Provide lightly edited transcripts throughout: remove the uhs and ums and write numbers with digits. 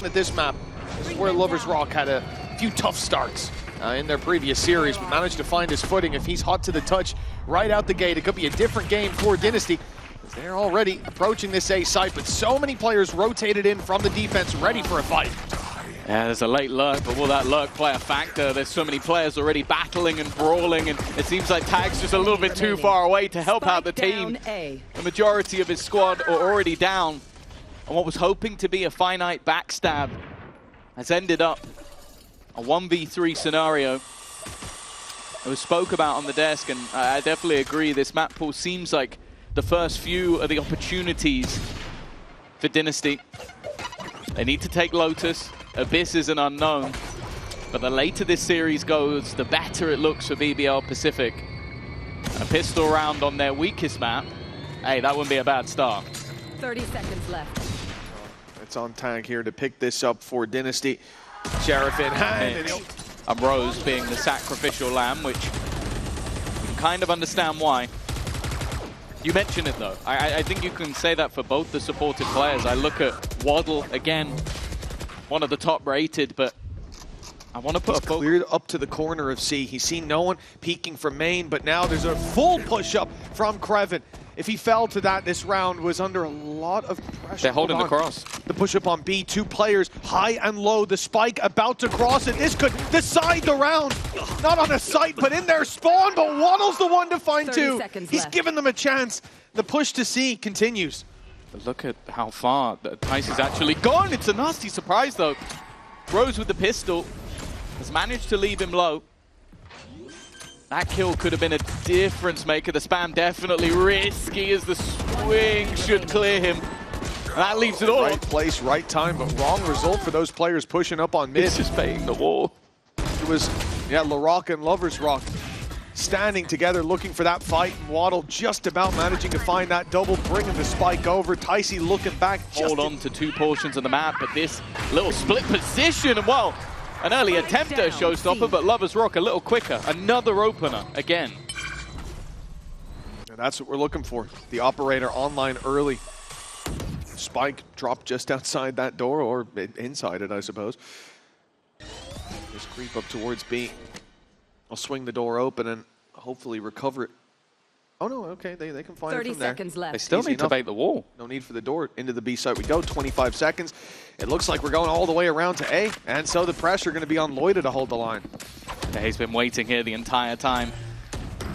at this map. This is where Lovers Rock had a few tough starts in their previous series, but managed to find his footing. If he's hot to the touch right out the gate, it could be a different game for Dynasty. They're already approaching this A site, but so many players rotated in from the defense, ready for a fight. Yeah, there's a late lurk, but will that lurk play a factor? There's so many players already battling and brawling, and it seems like Tag's just a little bit too far away to help out the team. The majority of his squad are already down, and what was hoping to be a finite backstab has ended up a 1v3 scenario. It was spoke about on the desk, and I definitely agree. This map pool seems like the first few of the opportunities for Dynasty. They need to take Lotus. Abyss is an unknown, but the later this series goes, the better it looks for BBL Pacific. A pistol round on their weakest map, hey, that wouldn't be a bad start. 30 seconds left. It's on Tag here to pick this up for Dynasty. Sheriff in hand. And Rose being the sacrificial lamb, which you can kind of understand why. You mentioned it though. I think you can say that for both the supported players. I look at Waddle again, one of the top rated, but I want to put a cleared up to the corner of C. He's seen no one peeking from main, but now there's a full push up from Crewen. If he fell to that, this round was under a lot of pressure. They're holding the cross. The push up on B, two players, high and low. The spike about to cross it. This could decide the round. Not on a site, but in their spawn, but Waddle's the one to find two. He's given them a chance. The push to C continues. Look at how far Ticey's actually gone. It's a nasty surprise though. Rose with the pistol has managed to leave him low. That kill could have been a difference maker. The spam definitely risky as the swing should clear him. That leaves it all. Right place, right time, but wrong result for those players pushing up on mid. It's just baiting the wall. It was, yeah, LaRock and Lovers Rock standing together looking for that fight, and Waddle just about managing to find that double, bringing the spike over. Ticey looking back. Hold on to two portions of the map, but this little split position, and well, an early attempt at a showstopper, but Lovers Rock a little quicker. Another opener again. And that's what we're looking for. The operator online early. Spike dropped just outside that door, or inside it, I suppose. Just creep up towards B. I'll swing the door open and hopefully recover it. Oh no, okay, they can find it from there. 30 seconds left. They still need to bait the wall. No need for the door. Into the B site we go, 25 seconds. It looks like we're going all the way around to A, and so the pressure going to be on Loita to hold the line. Yeah, he's been waiting here the entire time.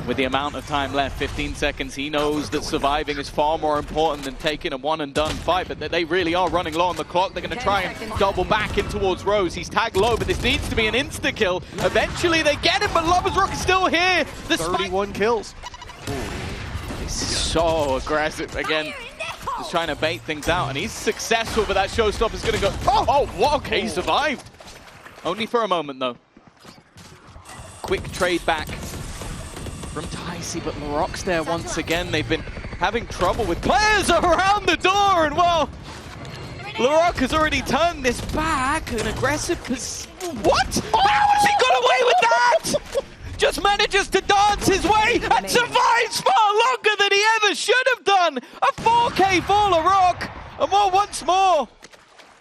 With the amount of time left, 15 seconds, he knows that surviving is far more important than taking a one-and-done fight, but they really are running low on the clock. They're going to try and double back in towards Rose. He's tagged low, but this needs to be an insta-kill. Eventually they get him, but Lovers Rock is still here. The 31 kills. He's so aggressive again. Just trying to bait things out, and he's successful, but that showstopper's going to go. Oh, what? Okay, he survived. Only for a moment, though. Quick trade back from Ticey, but LaRock's there once again. They've been having trouble with players around the door, and well, LaRock has already turned this back. An aggressive what? Oh, how has he got away with that? Just manages to dance his way and survives far longer than he ever should have done. A 4K for LaRock, and well, once more,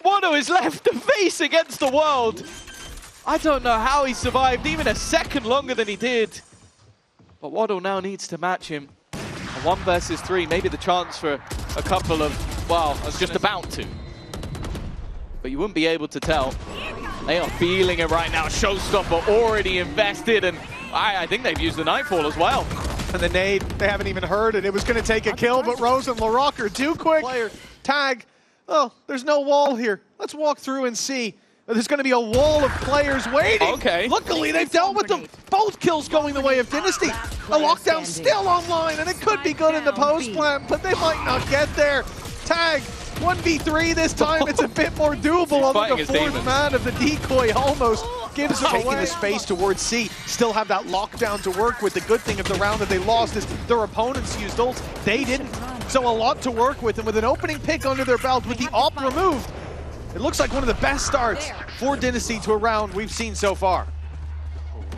Waddle is left to face against the world. I don't know how he survived even a second longer than he did. But Waddle now needs to match him. A 1 versus 3, maybe the chance for a couple of, well, I was just about to. But you wouldn't be able to tell. They are feeling it right now. Showstopper already invested, and I think they've used the Nightfall as well. And the nade, they haven't even heard it. It was going to take a kill, but Rose and LaRock are too quick. Tag. Oh, there's no wall here. Let's walk through and see. There's going to be a wall of players waiting. Okay. Luckily, they've dealt with them. Both kills going the way of Dynasty. The lockdown still online, and it could be good in the post plant, but they might not get there. Tag, 1v3 this time. It's a bit more doable, although the fourth man of the decoy almost gives it away. Taking the space towards C. Still have that lockdown to work with. The good thing of the round that they lost is their opponents used ults. They didn't. So a lot to work with, and with an opening pick under their belt, with the op removed, it looks like one of the best starts for Dynasty to a round we've seen so far.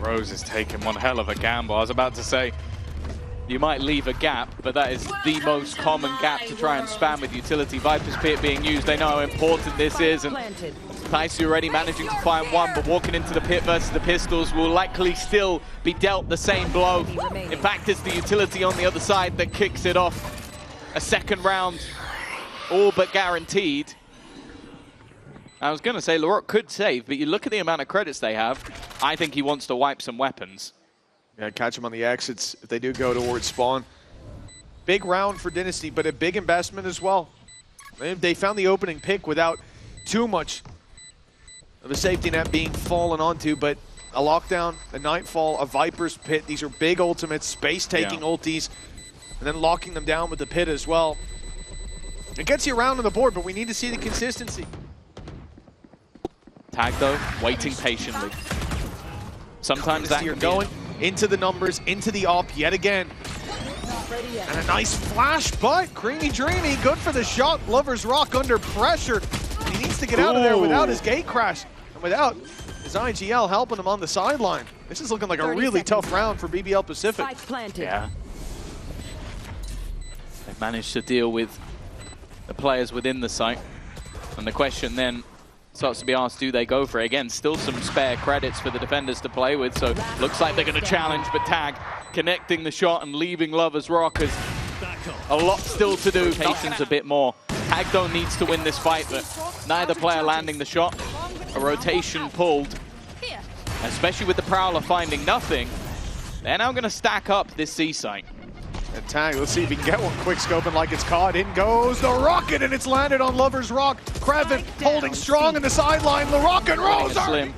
Rose is taking one hell of a gamble. I was about to say, you might leave a gap, but that is the most common gap to try and spam with utility. Viper's Pit being used, they know how important this is, and Ticey already managing to find one, but walking into the pit versus the Pistols will likely still be dealt the same blow. In fact, it's the utility on the other side that kicks it off. A second round, all but guaranteed. I was going to say LaRock could save, but you look at the amount of credits they have, I think he wants to wipe some weapons. Yeah, catch him on the exits if they do go towards spawn. Big round for DNSTY, but a big investment as well. They found the opening pick without too much of a safety net being fallen onto, but a lockdown, a Nightfall, a Viper's Pit, these are big ultimates, space-taking ultis, and then locking them down with the pit as well. It gets you around on the board, but we need to see the consistency. Tag though, waiting patiently. Sometimes that can going into the numbers, into the op yet again. And a nice flash, but Creamydreamy, good for the shot. Lover's Rock under pressure. He needs to get out of there without his gate crash and without his IGL helping him on the sideline. This is looking like a really tough round for BBL Pacific. Yeah. They've managed to deal with the players within the site. And the question then starts to be asked, do they go for it? Again, still some spare credits for the defenders to play with, so looks like they're going to challenge, but Tag connecting the shot and leaving Lover's Rock as a lot still to do. Patience a bit more. Tag though needs to win this fight, but neither player landing the shot. A rotation pulled, especially with the Prowler finding nothing. They're now going to stack up this C site. And Tag, let's see if he can get one quick scoping like it's caught. In goes the rocket, and it's landed on Lover's Rock. Crewen holding strong in the sideline. The rocket rolls slim.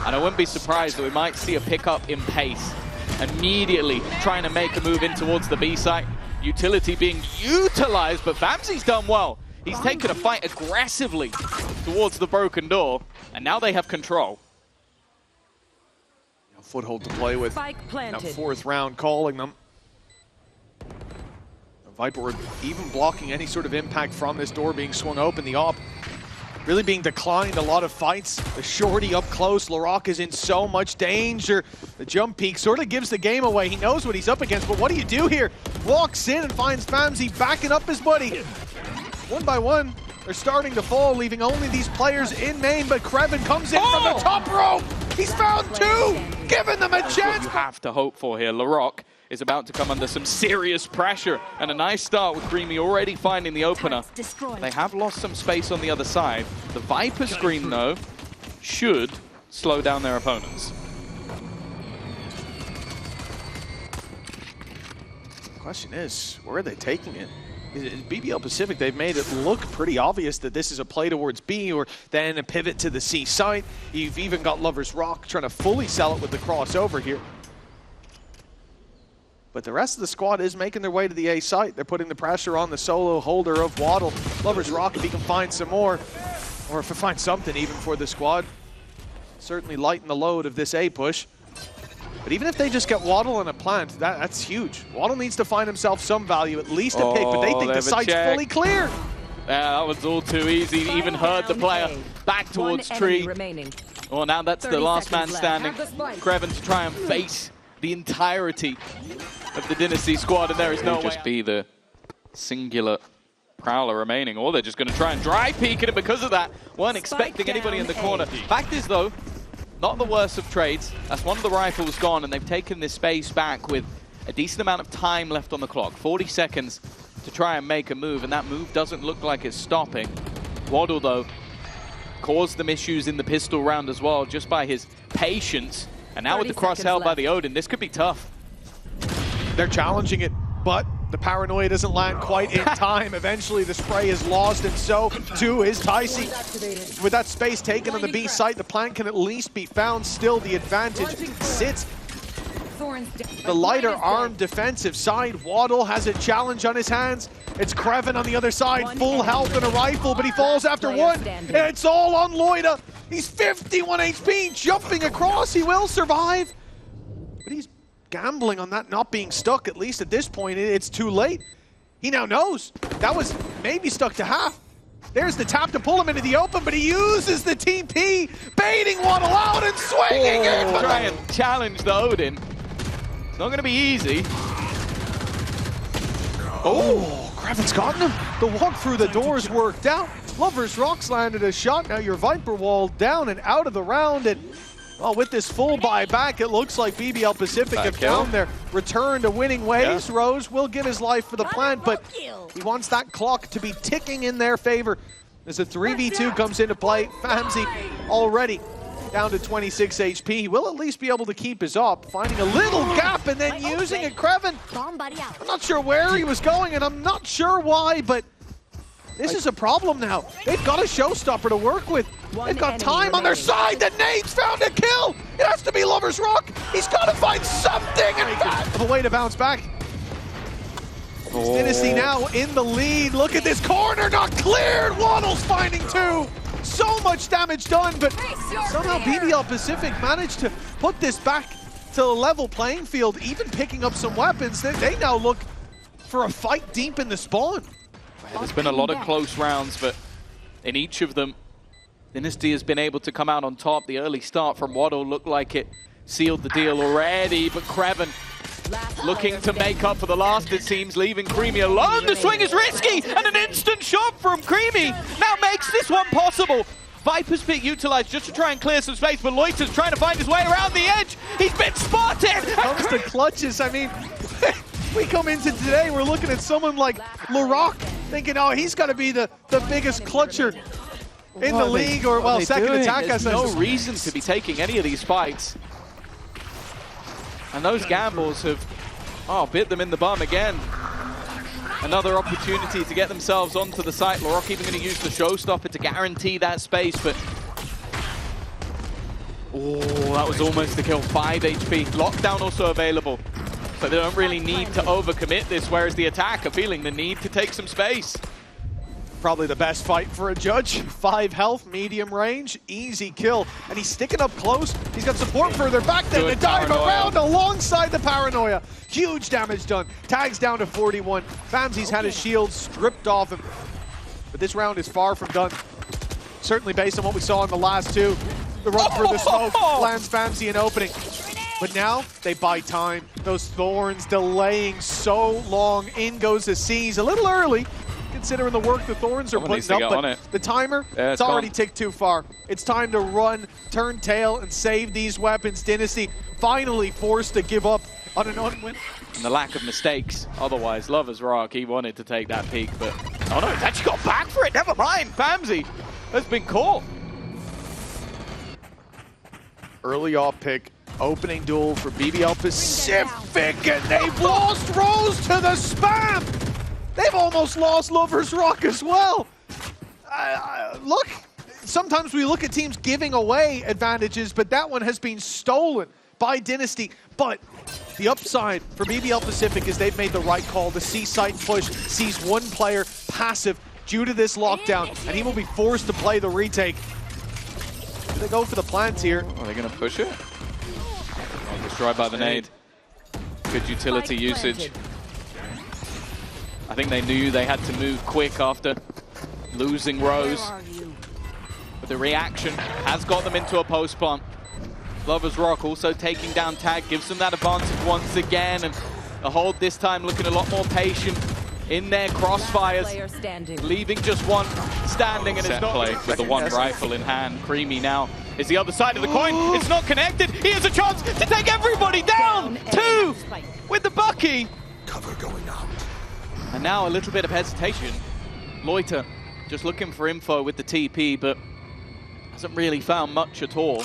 And I wouldn't be surprised that we might see a pickup in pace. Immediately trying to make a move in towards the B site. Utility being utilized, but Famsii's done well. He's taken a fight aggressively towards the broken door, and now they have control. Foothold to play with. That fourth round calling them. Viper were even blocking any sort of impact from this door being swung open. The op really being declined a lot of fights. The shorty up close. LaRock is in so much danger. The jump peak sort of gives the game away. He knows what he's up against, but what do you do here? Walks in and finds Famsii backing up his buddy. One by one, they're starting to fall, leaving only these players in main, but Crewen comes in from the top rope. He's found two, giving them a chance. What you have to hope for here. LaRock is about to come under some serious pressure, and a nice start with Creamy already finding the opener. They have lost some space on the other side. The Viper screen, though, should slow down their opponents. The question is, where are they taking it? BBL Pacific, they've made it look pretty obvious that this is a play towards B or then a pivot to the C site. You've even got Lover's Rock trying to fully sell it with the crossover here. But the rest of the squad is making their way to the A site. They're putting the pressure on the solo holder of Waddle. Lover's Rock, if he can find some more, or if he finds something even for the squad, certainly lighten the load of this A push. But even if they just get Waddle and a plant, that's huge. Waddle needs to find himself some value, at least a pick, but they think the site's fully clear. Yeah, that was all too easy. Even heard the player back towards tree. Well, now that's the last man standing. Crewen to try and face the entirety of the DNSTY squad, and there is no way. Just be the singular Prowler remaining, or they're just going to try and dry peek at it because of that. Weren't expecting anybody in the corner. Fact is, though, not the worst of trades. That's one of the rifles gone, and they've taken this space back with a decent amount of time left on the clock. 40 seconds to try and make a move, and that move doesn't look like it's stopping. Waddle, though, caused them issues in the pistol round as well, just by his patience. And now with the cross held by the Odin, this could be tough. They're challenging it, but the paranoia doesn't land quite in time. Eventually the spray is lost, and so too is Ticey. With that space taken on the B site, the plant can at least be found. Still, the advantage sits the lighter armed defensive side. Waddle has a challenge on his hands. It's Crewen on the other side, full health and a rifle, but he falls after one. And it's all on Loita. He's 51 HP, jumping across. He will survive, but he's gambling on that not being stuck. At least at this point, it's too late. He now knows that was maybe stuck to half. There's the tap to pull him into the open, but he uses the TP, baiting Waddle out and swinging it. Try and challenge the Odin. It's not going to be easy. Oh, Crewen's gotten him. The walk through the doors worked out. Lovers Rocks landed a shot. Now your Viper wall down and out of the round. And well, with this full buyback, it looks like BBL Pacific have found their return to winning ways. Rose will give his life for the plant, but he wants that clock to be ticking in their favor as a 3v2 comes into play. Famsii already down to 26 HP. He will at least be able to keep his up, finding a little gap and then using it. Crewen, I'm not sure where he was going and I'm not sure why, but this is a problem now. They've got a showstopper to work with. They've got time on their side. The nade's found a kill. It has to be Lovers Rock. He's got to find something and have a way to bounce back. DNSTY now in the lead. Look at this corner, not cleared. Waddle's finding two. So much damage done, but somehow BBL Pacific managed to put this back to a level playing field, even picking up some weapons. They now look for a fight deep in the spawn. There's been a lot of close rounds, but in each of them, DNSTY has been able to come out on top. The early start from Waddle looked like it sealed the deal already, but Crewen looking to make up for the last, it seems, leaving Creamy alone. The swing is risky, and an instant shot from Creamy now makes this one possible. Viper's Pit utilized just to try and clear some space, but Loita's trying to find his way around the edge. He's been spotted! Comes to clutches, I mean, we come into today, we're looking at someone like LaRock, thinking, oh, he's got to be the biggest clutcher in the league, or, well, second attack. There's no reason to be taking any of these fights. And those gambles have, bit them in the bum again. Another opportunity to get themselves onto the site. LaRock even going to use the showstopper to guarantee that space, but... Oh, that was almost the kill. 5 HP. Lockdown also available. So they don't really need to overcommit this, whereas the attack are feeling the need to take some space. Probably the best fight for a judge. 5 health, medium range, easy kill. And he's sticking up close. He's got support further back there to dive around alongside the Paranoia. Huge damage done. Tags down to 41. Famsii's had his shield stripped off him. But this round is far from done. Certainly based on what we saw in the last two. The run for the smoke lands Famsii an opening. But now they buy time. Those Thorns delaying so long. In goes the C's a little early, considering the work the Thorns are putting up, but the timer, it's already ticked too far. It's time to run, turn tail, and save these weapons. DNSTY finally forced to give up on an unwin. And the lack of mistakes. Otherwise, Lovers Rock, he wanted to take that peak, but... Oh no, he's actually got back for it. Never mind. Famsii has been caught. Early off pick. Opening duel for BBL Pacific, and they've lost Rose to the spam! They've almost lost Lovers Rock as well. Look, sometimes we look at teams giving away advantages, but that one has been stolen by DNSTY. But the upside for BBL Pacific is they've made the right call. The C-site push sees one player passive due to this lockdown, and he will be forced to play the retake. They go for the plants here. Are they going to push it? Destroyed by the nade. Good utility usage. I think they knew they had to move quick after losing Rose. But the reaction has got them into a post plant. Lovers Rock also taking down Tag, gives them that advantage once again. And the hold this time looking a lot more patient in their crossfires. Leaving just one standing, and it's not play with the one rifle in hand. Creamy now is the other side of the coin. It's not connected. He has a chance to take everybody down. 2 with the Bucky. Cover going out. And now a little bit of hesitation. Loita just looking for info with the TP, but hasn't really found much at all.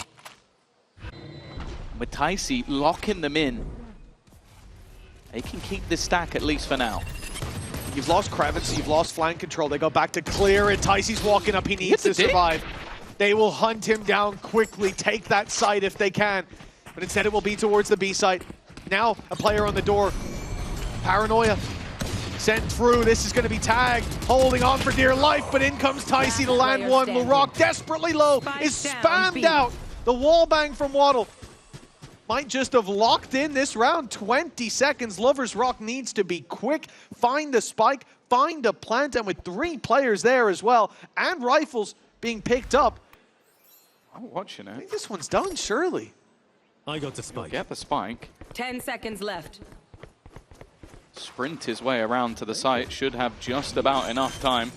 With Ticey locking them in, they can keep this stack at least for now. You've lost Crewen, so you've lost flank control. They go back to clear it. Ticey's walking up. He needs to survive. They will hunt him down quickly, take that site if they can. But instead it will be towards the B site. Now a player on the door. Paranoia sent through. This is going to be tagged, holding on for dear life, but in comes Ticey to land one. LaRock desperately low is spammed out. The wall bang from Waddle might just have locked in this round. 20 seconds. Lovers Rock needs to be quick, find the spike, find a plant, and with 3 players there as well, and rifles being picked up. I'm watching it. I think this one's done, surely. I got the spike. Get the spike. 10 seconds left. sprint his way around to the site. Should have just about enough time.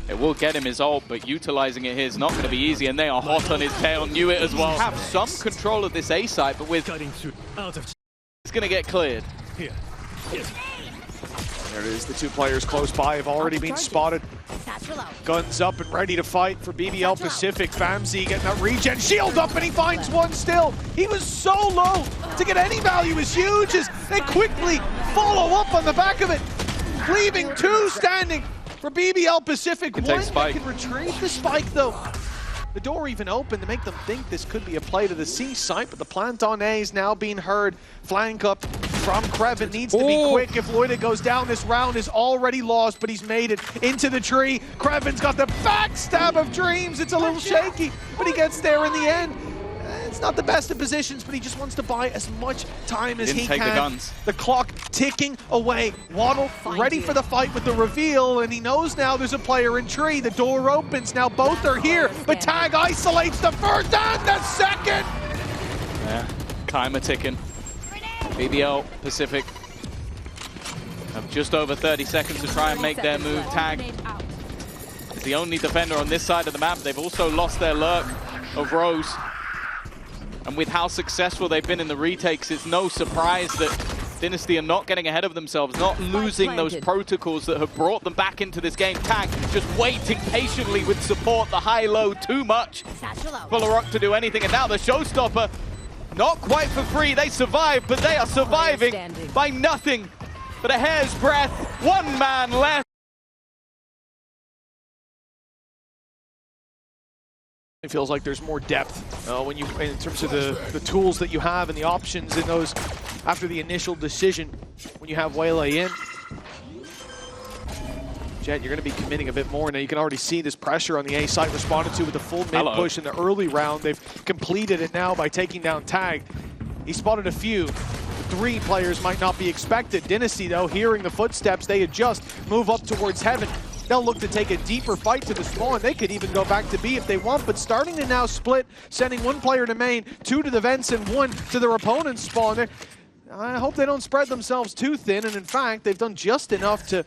It will get him his ult, but utilizing it here is not going to be easy, and they are hot on his tail. Knew it as well. Have some control of this A site, but with it's going to get cleared. Here. There it is. The two players close by have already been spotted. Guns up and ready to fight for BBL Pacific. Famsii getting that regen. Shield up, and he finds one still. He was so low. To get any value is huge as they quickly follow up on the back of it, leaving two standing for BBL Pacific. One that can retrieve the spike, though. The door even open to make them think this could be a play to the C site, but the plant on A is now being heard. Flank up from Crewen needs to be quick. If Loita goes down, this round is already lost, but he's made it into the tree. Crewen's got the backstab of dreams. It's a little shaky, but he gets there in the end. It's not the best of positions, but he just wants to buy as much time as he can. The clock ticking away. Waddle ready for the fight with the reveal, and he knows now there's a player in tree. The door opens, now both are here, but Tag isolates the first and the second! Yeah, timer ticking. BBL Pacific have just over 30 seconds to try and make their move. Tag is the only defender on this side of the map. They've also lost their lurk of Rose. And with how successful they've been in the retakes, it's no surprise that DNSTY are not getting ahead of themselves, not losing those protocols that have brought them back into this game. Tag just waiting patiently with support, the high-low, too much for LaRock to do anything. And now the showstopper, not quite for free. They survived, but they are surviving by nothing but a hair's breadth. One man left. It feels like there's more depth when you, in terms of the tools that you have and the options in those after the initial decision when you have Waylay in. Jet, you're going to be committing a bit more now. You can already see this pressure on the A site responded to with the full mid push in the early round. They've completed it now by taking down Tag. He spotted a few. 3 players might not be expected. DNSTY, though, hearing the footsteps, they adjust, move up towards heaven. They'll look to take a deeper fight to the spawn. They could even go back to B if they want, but starting to now split, sending 1 player to main, 2 to the vents, and 1 to their opponent's spawn. I hope they don't spread themselves too thin, and in fact, they've done just enough to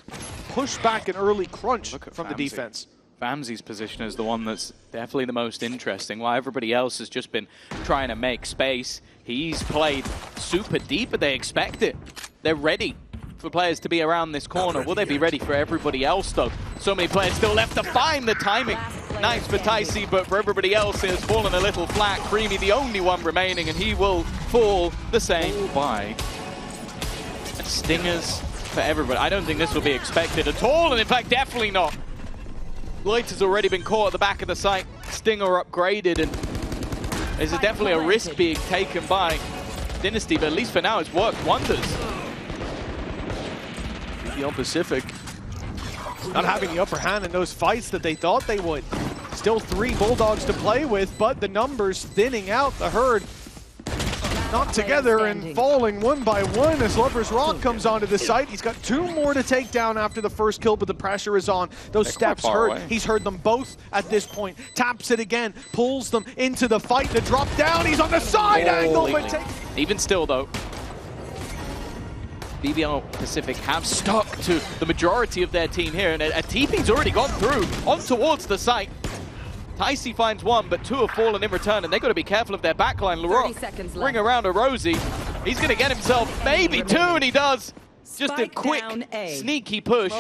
push back an early crunch from the defense. Famsii's position is the one that's definitely the most interesting. While everybody else has just been trying to make space, he's played super deep, but they expect it. They're ready for players to be around this corner. Will they be ready for everybody else, though? So many players still left to find the timing. Nice for Ticey, but for everybody else, it has fallen a little flat. Creamy, the only one remaining, and he will fall the same by. And stingers for everybody. I don't think this will be expected at all, and in fact, definitely not. Loita's already been caught at the back of the site. Stinger upgraded, and there's definitely a risk being taken by DNSTY, but at least for now, it's worked wonders. BBL Pacific not having the upper hand in those fights that they thought they would. Still 3 Bulldogs to play with, but the numbers thinning out. The herd not together and falling 1 by 1 as Lover's Rock comes onto the site. He's got 2 more to take down after the first kill, but the pressure is on. Those steps hurt. He's heard them both at this point. Taps it again, pulls them into the fight. The drop down, he's on the side angle, but even still, though, BBL Pacific have stuck to the majority of their team here, and a TP's already gone through on towards the site. Ticey finds 1, but 2 have fallen in return, and they've got to be careful of their backline. LaRock ring around a Rosie. He's going to get himself maybe 2, and he does. Just a quick, sneaky push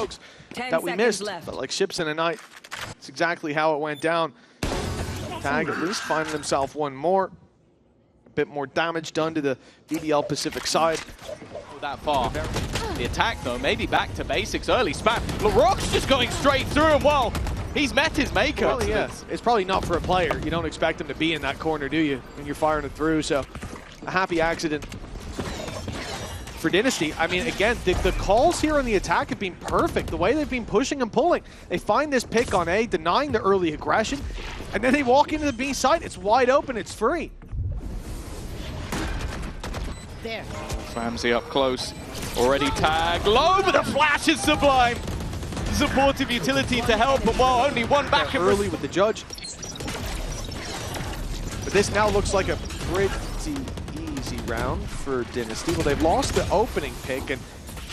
that we missed, but like ships in a night. That's exactly how it went down. Tag at least finding himself 1 more. A bit more damage done to the BBL Pacific side. That far. The attack, though, maybe back to basics. Early spam. LaRock's just going straight through, and well, he's met his maker. Well, yeah. It's probably not for a player. You don't expect him to be in that corner, do you, when you're firing it through? So, a happy accident for DNSTY. I mean, again, the calls here on the attack have been perfect. The way they've been pushing and pulling. They find this pick on A, denying the early aggression, and then they walk into the B side. It's wide open. It's free. There. Famsii up close. Already tagged low, but the flash is sublime. Supportive utility to help, but while only 1 back early with the judge. But this now looks like a pretty easy round for DNSTY. Well, they've lost the opening pick, and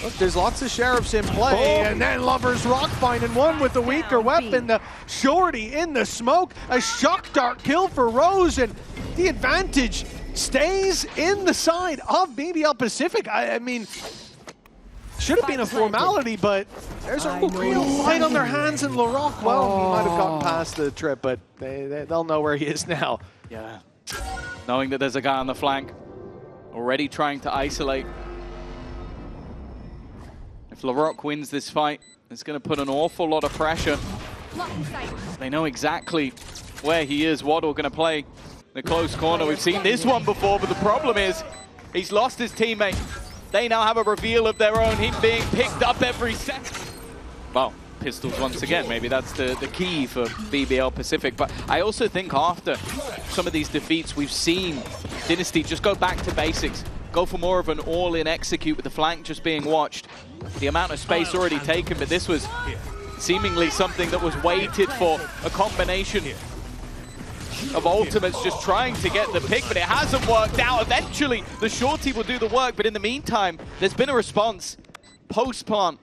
Look, there's lots of sheriffs in play, and then Lovers Rock finding one with the weaker weapon. The shorty in the smoke. A shock dart kill for Rose, and the advantage stays in the side of BBL Pacific. I mean, should have been a formality, but there's a real fight on their hands in Laroc. Well, he might have gotten past the trip, but they'll know where he is now. Yeah. Knowing that there's a guy on the flank, already trying to isolate. If Laroc wins this fight, it's going to put an awful lot of pressure. They know exactly where he is. Waddle going to play the close corner. We've seen this one before, but the problem is he's lost his teammate. They now have a reveal of their own, him being picked up every second. Well, pistols once again. Maybe that's the key for BBL Pacific. But I also think after some of these defeats, we've seen DNSTY just go back to basics. Go for more of an all-in execute with the flank just being watched. The amount of space already taken, but this was seemingly something that was waited for. A combination of ultimates just trying to get the pick, but it hasn't worked out. Eventually, the shorty will do the work, but in the meantime, there's been a response. Post-plant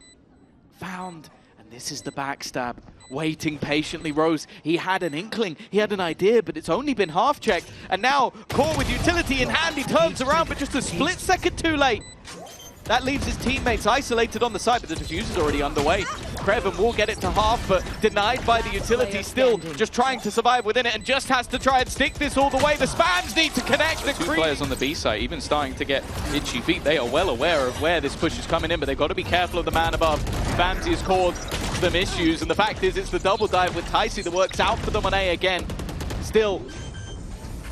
found, and this is the backstab. Waiting patiently, Rose. He had an inkling, he had an idea, but it's only been half-checked. And now, Core with utility in hand, he turns around, but just a split second too late. That leaves his teammates isolated on the side, but the diffuser's already underway. Crewen will get it to half, but denied by the utility, still just trying to survive within it, and just has to try and stick this all the way. The spams need to connect. The two players on the B side, even starting to get itchy feet. They are well aware of where this push is coming in, but they've got to be careful of the man above. Famsii has caused them issues, and the fact is it's the double dive with Ticey that works out for them on A again. Still,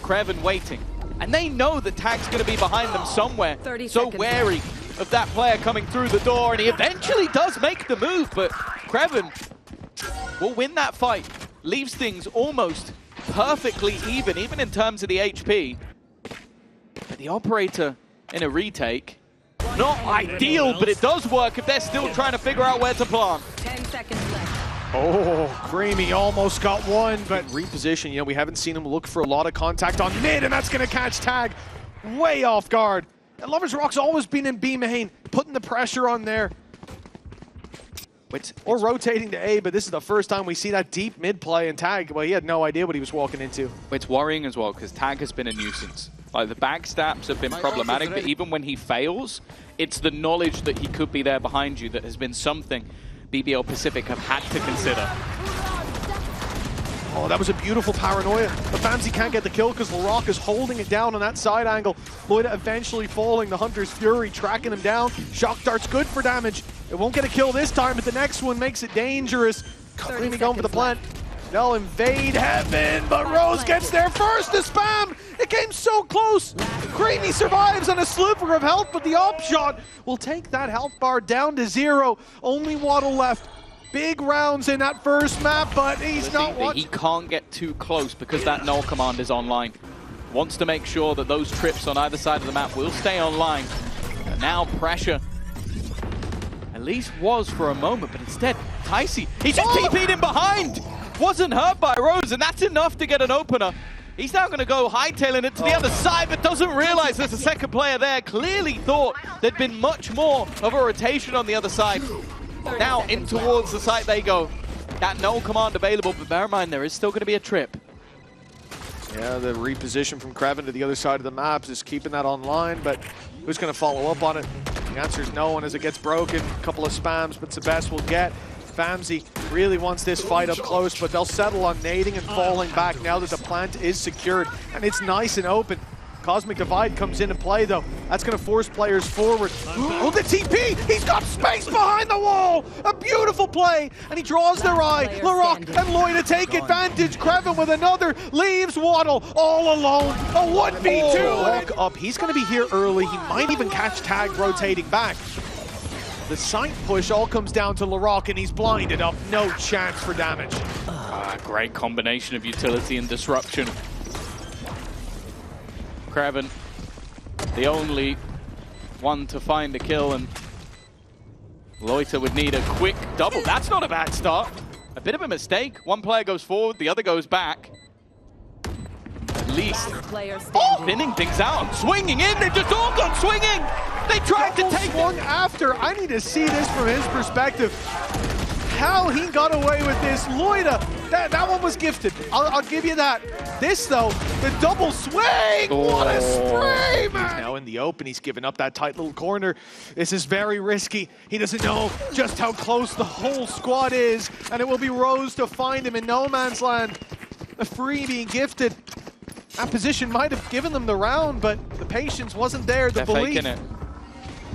Crewen waiting. And they know that Tag's going to be behind them somewhere, so wary of that player coming through the door, and he eventually does make the move, but Crewen will win that fight. Leaves things almost perfectly even in terms of the HP. But the operator in a retake, not ideal, but it does work if they're still trying to figure out where to plant. 10 seconds left. Oh, Creamy almost got one, but reposition. You know, we haven't seen him look for a lot of contact on mid, and that's going to catch Tag way off guard. And Lovers Rock's always been in B main, putting the pressure on there. Or rotating to A, but this is the first time we see that deep mid play, and Tag, well, he had no idea what he was walking into. It's worrying as well, because Tag has been a nuisance. Like, the backstabs have been problematic, but even when he fails, it's the knowledge that he could be there behind you that has been something BBL Pacific have had to consider. Oh, that was a beautiful paranoia. But Famsii can't get the kill because Laroc is holding it down on that side angle. Loita eventually falling. The Hunter's Fury tracking him down. Shock Dart's good for damage. It won't get a kill this time, but the next one makes it dangerous. Creamy going for the plant. They'll invade heaven, but Rose gets there first. The spam! It came so close. Creamy survives on a sliver of health, but the op shot will take that health bar down to 0. Only Waddle left. Big rounds in that first map, but he's not watching. He can't get too close because that null command is online. Wants to make sure that those trips on either side of the map will stay online. And now pressure, at least was for a moment, but instead, Ticey, he just TP'd him behind! Wasn't hurt by Rose, and that's enough to get an opener. He's now going to go hightailing it to the other side, but doesn't realize there's a second player there. Clearly thought there'd been much more of a rotation on the other side. Now in towards the site they go. That null command available, but bear in mind there is still going to be a trip. Yeah, the reposition from Crewen to the other side of the map is keeping that online, but who's going to follow up on it? The answer is no one as it gets broken. A couple of spams, but it's the best we'll get. Famsii really wants this fight up close, but they'll settle on nading and falling back now that the plant is secured, and it's nice and open. Cosmic Divide comes into play, though. That's going to force players forward. Oh, the TP! He's got space behind the wall! A beautiful play! And he draws their eye. Laroc and Loita take advantage. Crewen with another. Leaves Waddle all alone. A 1v2. Walk up. He's going to be here early. He might even catch Tag rotating back. The sight push all comes down to Laroc, and he's blinded up. No chance for damage. Great combination of utility and disruption. Crewen, the only one to find a kill, and Loita would need a quick double. That's not a bad start. A bit of a mistake. One player goes forward, the other goes back. At least. Player Pinning things out, swinging in, they've just all gone swinging! They tried to take one after. I need to see this from his perspective. How he got away with this. Loita, that one was gifted. I'll give you that. This, though, the double swing. What a spray, man. He's now in the open. He's given up that tight little corner. This is very risky. He doesn't know just how close the whole squad is, and it will be Rose to find him in no man's land. The free being gifted. That position might have given them the round, but the patience wasn't there. The belief. Faking it.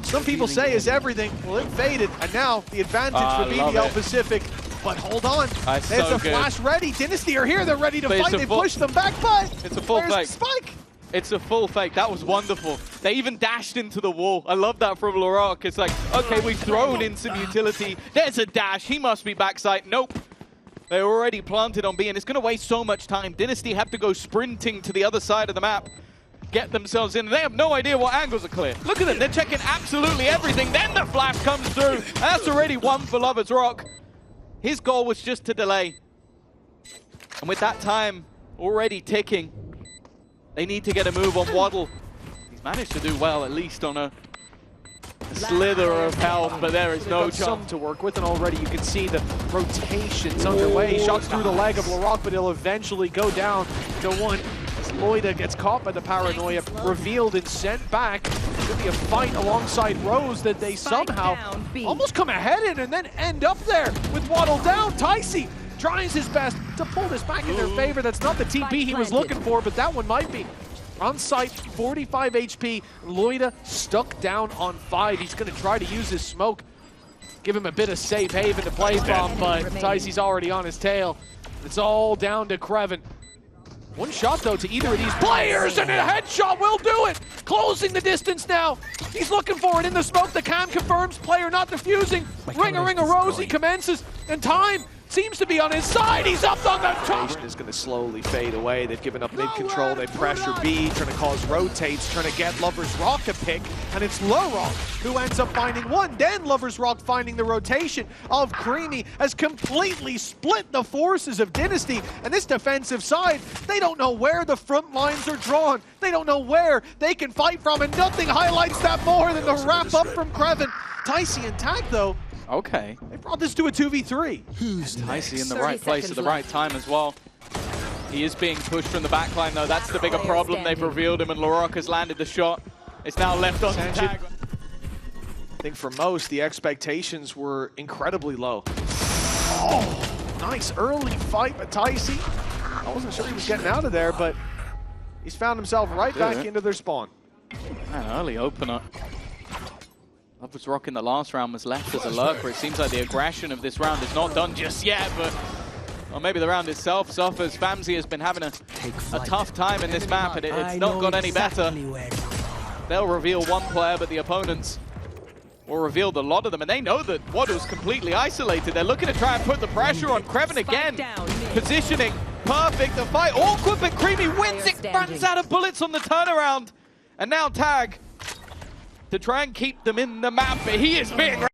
Some people say is everything. Well, it faded, and now the advantage for BBL Pacific. But hold on, That's there's so a flash ready. DNSTY are here, they're ready to fight. They push them back, but it's a full fake. Spike. It's a full fake. That was wonderful. They even dashed into the wall. I love that from LaRock. It's like, okay, we've thrown in some utility. There's a dash. He must be backside. Nope. They're already planted on B, and it's going to waste so much time. DNSTY have to go sprinting to the other side of the map, get themselves in. They have no idea what angles are clear. Look at them. They're checking absolutely everything. Then the flash comes through. That's already one for Lover's Rock. His goal was just to delay. And with that time already ticking, they need to get a move on Waddle. He's managed to do well, at least on a slither of health, but there is no some chance to work with, and already you can see the rotations underway. He shots through the leg of LaRock, but he'll eventually go down to one. As Loita gets caught by the paranoia, revealed and sent back. Could be a fight alongside Rose that they somehow almost come ahead in and then end up there with Waddle down. Ticey tries his best to pull this back in their favor. That's not the TP he was looking for, but that one might be. On site, 45 HP. Loita stuck down on 5. He's going to try to use his smoke. Give him a bit of safe haven to play from, but Ticey's already on his tail. It's all down to Crewen. One shot, though, to either of these players, and a headshot will do it! Closing the distance now. He's looking for it in the smoke. The cam confirms player not defusing. Ring-a-ring-a-rosy commences, and time seems to be on his side. He's up on the top. Is going to slowly fade away. They've given up mid-control. They pressure B, trying to cause rotates, trying to get Lover's Rock a pick, and it's LaRock who ends up finding one. Then Lover's Rock finding the rotation of Creamy has completely split the forces of DNSTY, and this defensive side, they don't know where the front lines are drawn. They don't know where they can fight from, and nothing highlights that more than the wrap up from Crewen. Ticey and Tag, though, okay. they brought this to a 2v3. Ticey in the right place at the right time as well. He is being pushed from the backline, though. That's the bigger problem. They've revealed him, and LaRock has landed the shot. It's now left on Tag. I think for most, the expectations were incredibly low. Oh, nice early fight by Ticey. I wasn't sure he was getting out of there, but he's found himself right back into their spawn. An early opener. Lover's Rock in the last round was left as a lurker. It seems like the aggression of this round is not done just yet, but or maybe the round itself suffers. Famsii has been having a tough time in this map, and it's not got any better. They'll reveal one player, but the opponents will reveal a lot of them, and they know that Waddle's completely isolated. They're looking to try and put the pressure on Crewen again. Positioning perfect. The fight awkward, but Creamy wins it. Runs out of bullets on the turnaround, and now Tag to try and keep them in the map, but he is being...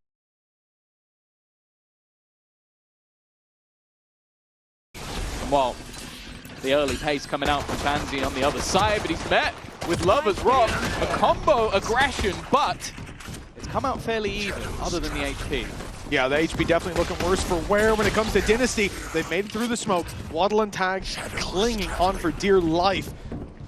Well, the early pace coming out from Famsii on the other side, but he's met with Lover's Rock. A combo aggression, but it's come out fairly even, other than the HP. Yeah, the HP definitely looking worse for wear when it comes to DNSTY. They've made it through the smoke. Waddle and Tag clinging on for dear life.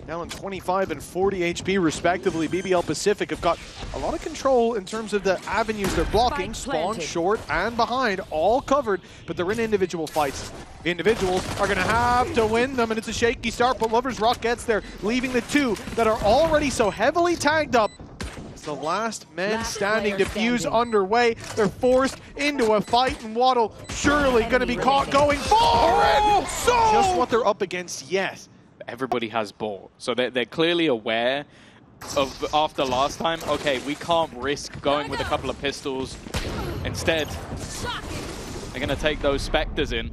Now in 25 and 40 HP respectively. BBL Pacific have got a lot of control in terms of the avenues they're blocking. Spawn, short, and behind, all covered, but they're in individual fights. The individuals are going to have to win them, and it's a shaky start, but Lover's Rock gets there, leaving the two that are already so heavily tagged up. It's the last man standing defuse underway. They're forced into a fight, and Waddle surely going to be caught going forward. So just what they're up against, yes. Everybody has ball, so they're clearly aware of, after last time, okay, we can't risk going with a couple of pistols. Instead, they're going to take those Spectres in.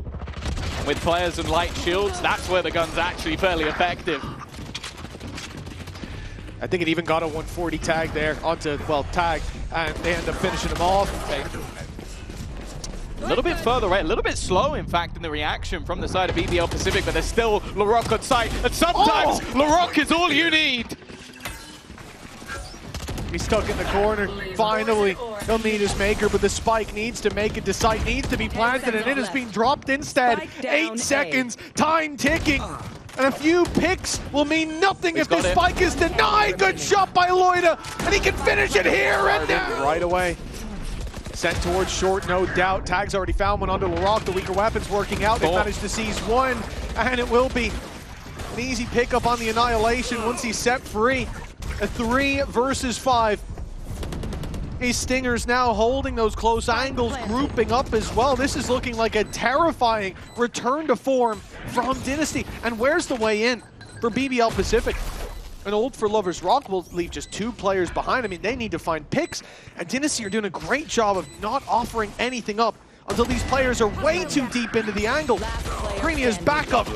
With players and light shields, that's where the gun's actually fairly effective. I think it even got a 140 tag there onto, well, Tag, and they end up finishing them off. A little bit further away, a little bit slow, in fact, in the reaction from the side of BBL Pacific, but there's still LaRock on site, and sometimes LaRock is all you need. He's stuck in the corner. Finally, he'll need his maker, but the spike needs to make it. The site needs to be planted, and it is being dropped instead. 8 seconds, time ticking. And a few picks will mean nothing if the spike is denied. Good shot by Loita, and he can finish it here and now. Right away. Sent towards short, no doubt. Tag's already found one under LaRock. The weaker weapon's working out. They managed to seize one, and it will be an easy pickup on the Annihilation once he's set free. A 3 versus 5. These Stingers now holding those close angles, grouping up as well. This is looking like a terrifying return to form from DNSTY. And where's the way in for BBL Pacific? An ult for Lovers Rock will leave just 2 players behind. I mean, they need to find picks. And DNSTY are doing a great job of not offering anything up until these players are way too deep into the angle. Creamy is back up,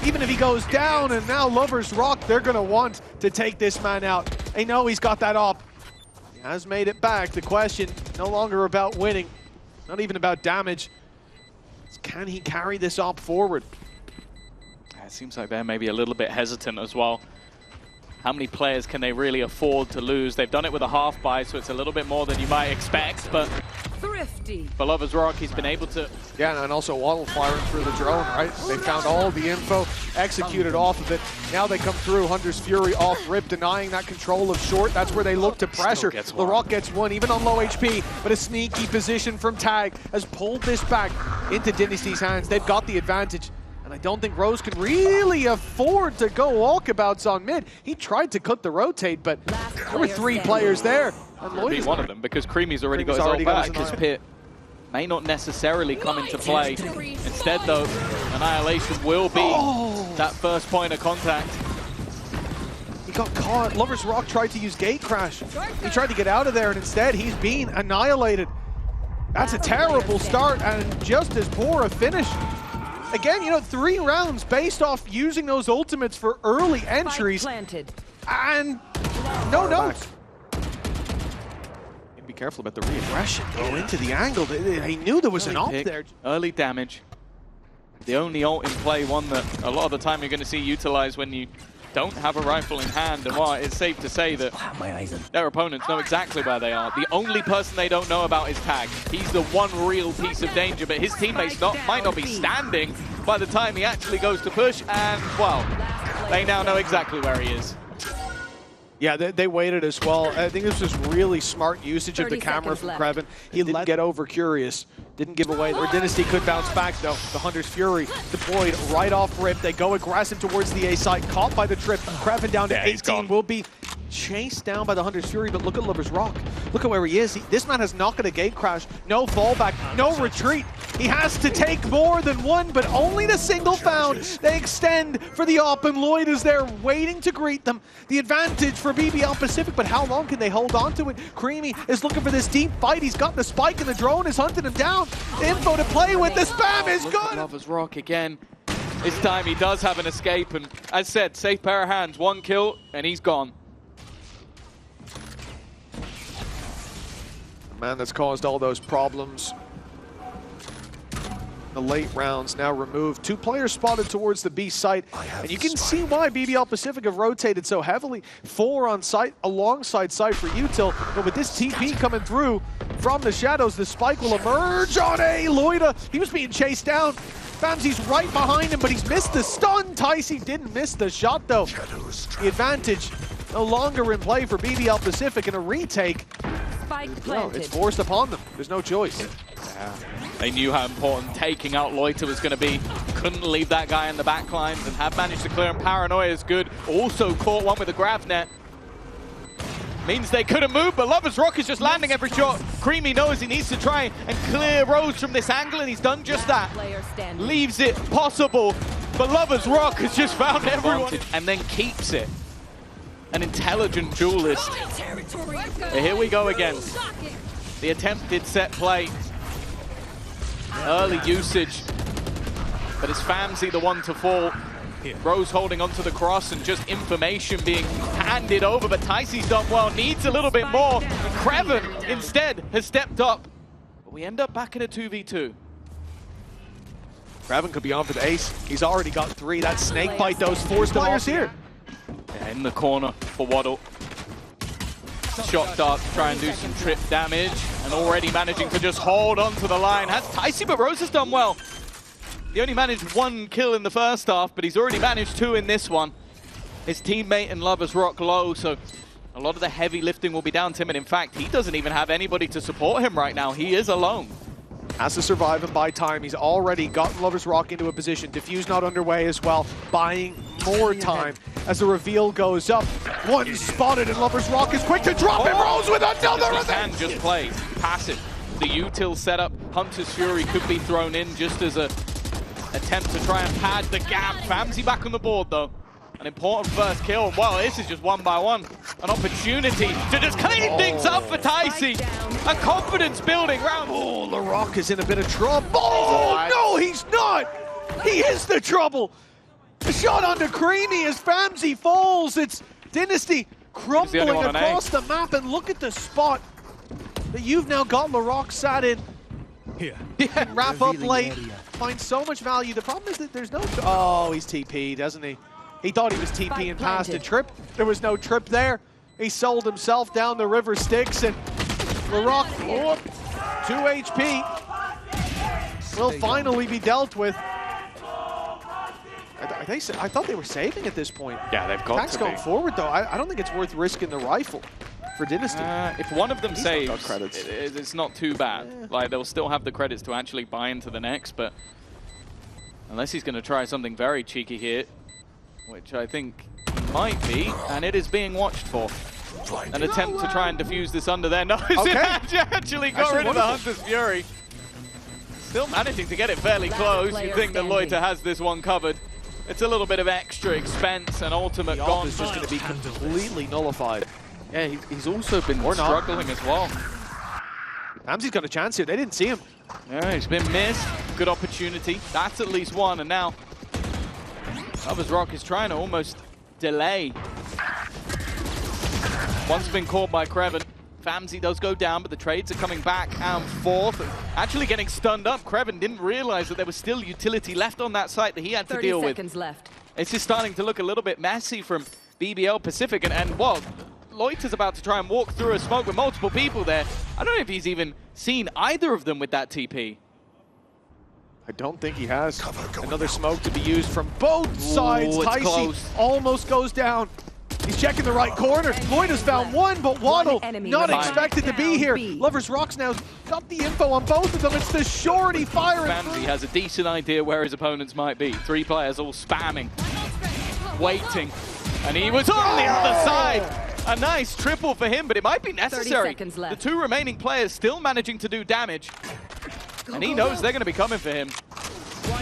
even if he goes down, and now Lovers Rock, they're gonna want to take this man out. They know he's got that op. He has made it back. The question, no longer about winning, not even about damage. It's can he carry this op forward? It seems like they're maybe a little bit hesitant as well. How many players can they really afford to lose? They've done it with a half buy, so it's a little bit more than you might expect, but Thrifty. for Lovers Rock, he's been able to... Yeah, and also waddle firing through the drone, right? They found all the info, executed off of it. Now they come through, Hunter's Fury off rip, denying that control of short. That's where they look to pressure. LaRock gets one, even on low HP, but a sneaky position from Tag has pulled this back into DNSTY's hands. They've got the advantage. And I don't think Rose can really afford to go walkabouts on mid. He tried to cut the rotate, but there were 3 players there. And Lloyd be one of them, because Creamy's already got his ult back. His pit may not necessarily come into play. Instead, though, Annihilation will be that first point of contact. He got caught. Lovers Rock tried to use Gate Crash. He tried to get out of there, and instead he's being annihilated. That's a terrible start, and just as poor a finish. Again, you know, 3 rounds based off using those ultimates for early entries. And no notes. Be careful about the re-aggression. Go into the angle. He knew there was an ult there. Early damage. The only ult in play, one that a lot of the time you're going to see utilized when you don't have a rifle in hand. And while it's safe to say that their opponents know exactly where they are, the only person they don't know about is Tag. He's the one real piece of danger, but his teammates might not be standing by the time he actually goes to push, and, well, they now know exactly where he is. Yeah, they waited as well. I think this was really smart usage of the camera from Crewen. He didn't get over curious, didn't give away. Or DNSTY could bounce back though. The Hunter's Fury deployed right off rip. They go aggressive towards the A side, caught by the trip. Crewen down to 18 will be chased down by the Hunter's Fury, but look at Lovers Rock. Look at where he is. This man has not got a gate crash, no fallback, no retreat. He has to take more than one, but only the single found. They extend for the op, and Lloyd is there waiting to greet them. The advantage for BBL Pacific, but how long can they hold on to it? Creamy is looking for this deep fight. He's got the spike, and the drone is hunting him down. Info to play with. The spam is good. Lovers Rock again. This time he does have an escape, and as said, safe pair of hands. 1 kill, and he's gone. The man that's caused all those problems. The late rounds now removed. 2 players spotted towards the B site, and you can see why BBL Pacific have rotated so heavily. 4 on site, alongside site for Util, but with this TP coming through from the shadows, the spike will emerge on a Loita. He was being chased down. Famsii's right behind him, but he's missed the stun. Ticey didn't miss the shot though. The advantage no longer in play for BBL Pacific, and a retake. Well, it's forced upon them. There's no choice. Yeah. They knew how important taking out Loita was going to be. Couldn't leave that guy in the back lines, and have managed to clear him. Paranoia is good. Also caught one with a grab net. Means they couldn't move, but Lovers Rock is just landing every shot. Creamy knows he needs to try and clear Rose from this angle, and he's done just that. Leaves it possible, but Lovers Rock has just found everyone and then keeps it. An intelligent duelist. Here we go again. The attempted set play. Early usage. But it's Famsii the one to fall. Rose holding onto the cross, and just information being handed over, but Ticey's done well, needs a little bit more. And Crewen instead has stepped up. But we end up back in a 2v2. Crewen could be on for the ace. He's already got 3. That snake bite, those 4 players here. Yeah, in the corner for Waddle. shock dart to try and do some trip damage, and already managing to just hold on to the line. Has Ticey, but Rose has done well. He only managed 1 kill in the first half, but he's already managed 2 in this one. His teammate and Lovers Rock low, so a lot of the heavy lifting will be down to him, and in fact, he doesn't even have anybody to support him right now. He is alone. Has to survive and buy time. He's already gotten Lovers Rock into a position. Diffuse not underway as well, buying more time as the reveal goes up. One spotted, and Lovers Rock is quick to drop him. Rose with another. He can just play passive. The util setup, Hunter's Fury could be thrown in just as a attempt to try and pad the gap. Famsii back on the board though. An important first kill, and well, this is just 1 by 1. An opportunity to just clean things up for Ticey. A confidence building round. Oh, LaRock is in a bit of trouble. Oh, no, he's not. He is the trouble. The shot onto Creamy as Famsii falls. It's DNSTY crumbling across the map, and look at the spot that you've now got LaRock sat in. Here. Wrap up late, find so much value. The problem is that there's no... Oh, he's TP'd, doesn't he? He thought he was TPing past a trip. There was no trip there. He sold himself down the river Styx, and LaRock, 2 HP, will finally be dealt with. I thought they were saving at this point. Yeah, they've got Attack's to going forward, though. I don't think it's worth risking the rifle for DNSTY. If one of them saves, credits. it's not too bad. Yeah. Like, they'll still have the credits to actually buy into the next, but unless he's going to try something very cheeky here, which I think might be, and it is being watched for. An attempt to try and defuse this under there. No, okay. actually got rid of the Hunter's Fury. Still managing to get it fairly close. You'd think that Loita has this one covered. It's a little bit of extra expense, and ultimate the gone. Is just going to be completely nullified. Yeah, he's also been struggling as well. Famsii's got a chance here. They didn't see him. Yeah, he's been missed. Good opportunity. That's at least one, and now Lovers Rock is trying to almost delay. One's been caught by Crewen. Famsii does go down, but the trades are coming back and forth. Actually getting stunned up. Crewen didn't realize that there was still utility left on that site that he had to deal with. 30 seconds left. It's just starting to look a little bit messy from BBL Pacific, and well, Loita's about to try and walk through a smoke with multiple people there. I don't know if he's even seen either of them with that TP. I don't think he has. Another smoke to be used from both sides. Ticey almost goes down. He's checking the right corner. Loita's found one, but Waddle not expected to be here. Lovers Rock's now got the info on both of them. It's the shorty firing. Famsii has a decent idea where his opponents might be. 3 players all spamming, waiting, and he was on the other side. A nice triple for him, but it might be necessary. The 2 remaining players still managing to do damage, and he knows they're going to be coming for him.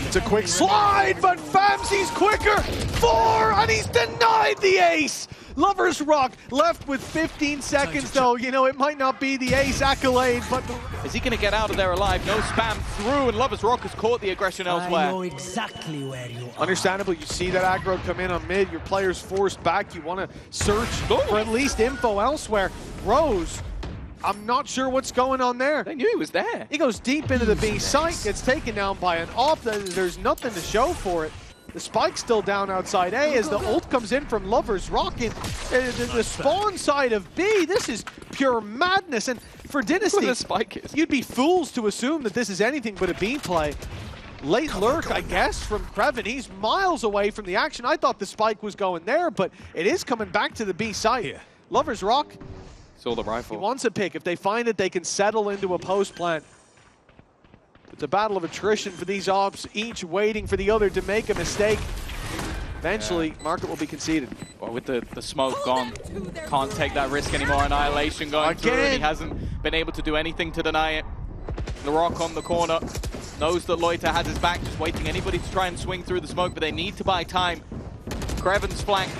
It's a quick slide, but Famsii's quicker. 4, and he's denied the ace. Lovers Rock left with 15 seconds, though. You know, it might not be the ace accolade, but... Is he going to get out of there alive? No spam through, and Lovers Rock has caught the aggression elsewhere. I know exactly where you are. Understandable, you see that aggro come in on mid, your player's forced back, you want to search for at least info elsewhere. Rose, I'm not sure what's going on there. They knew he was there. He goes deep into the B site, gets taken down by an op. There's nothing to show for it. The spike's still down outside A as the ult comes in from Lovers Rock. The spawn side of B, this is pure madness. And for DNSTY, the spike is. You'd be fools to assume that this is anything but a B play. Late lurk, I guess, from Crewen. He's miles away from the action. I thought the spike was going there, but it is coming back to the B site. Here. Lovers Rock. Saw the rifle. He wants a pick. If they find it, they can settle into a post plant. It's a battle of attrition for these ops, each waiting for the other to make a mistake. Eventually, market will be conceded. Well, with the smoke gone, can't take that risk anymore. Annihilation going through, and he hasn't been able to do anything to deny it. The Rock on the corner, knows that Loita has his back, just waiting anybody to try and swing through the smoke, but they need to buy time. Crewen's flank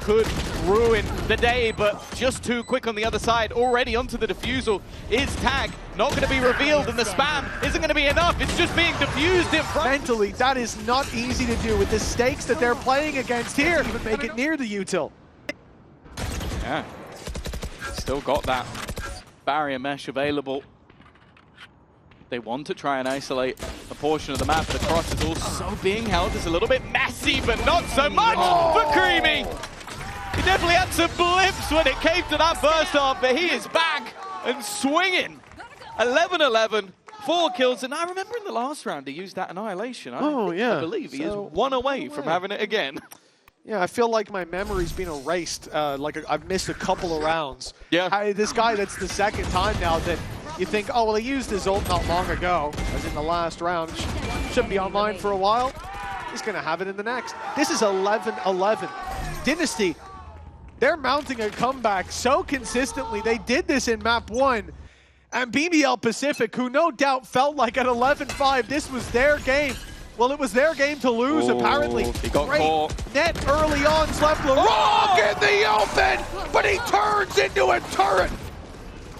could ruin the day, but just too quick on the other side. Already onto the defusal is Tag. Not going to be revealed, and the spam isn't going to be enough. It's just being diffused in front. Mentally, that is not easy to do with the stakes that they're playing against here. Even make it near the util. Yeah. Still got that barrier mesh available. They want to try and isolate a portion of the map, but the cross is also being held. It's a little bit messy, but not so much for Creamy. He definitely had some blips when it came to that first half, but he is back and swinging. 11-11, 4 kills, and I remember in the last round he used that Annihilation. I believe he is 1 away from having it again. Yeah, I feel like my memory's been erased. I've missed a couple of rounds. Yeah. This guy, that's the second time now that you think, oh, well, he used his ult not long ago, as in the last round. Should be online for a while. He's going to have it in the next. This is 11-11. DNSTY, they're mounting a comeback so consistently. They did this in map 1. And BBL Pacific, who no doubt felt like at 11-5, this was their game. Well, it was their game to lose, apparently. He got caught. Net early on, left LaRock in the open, but he turns into a turret.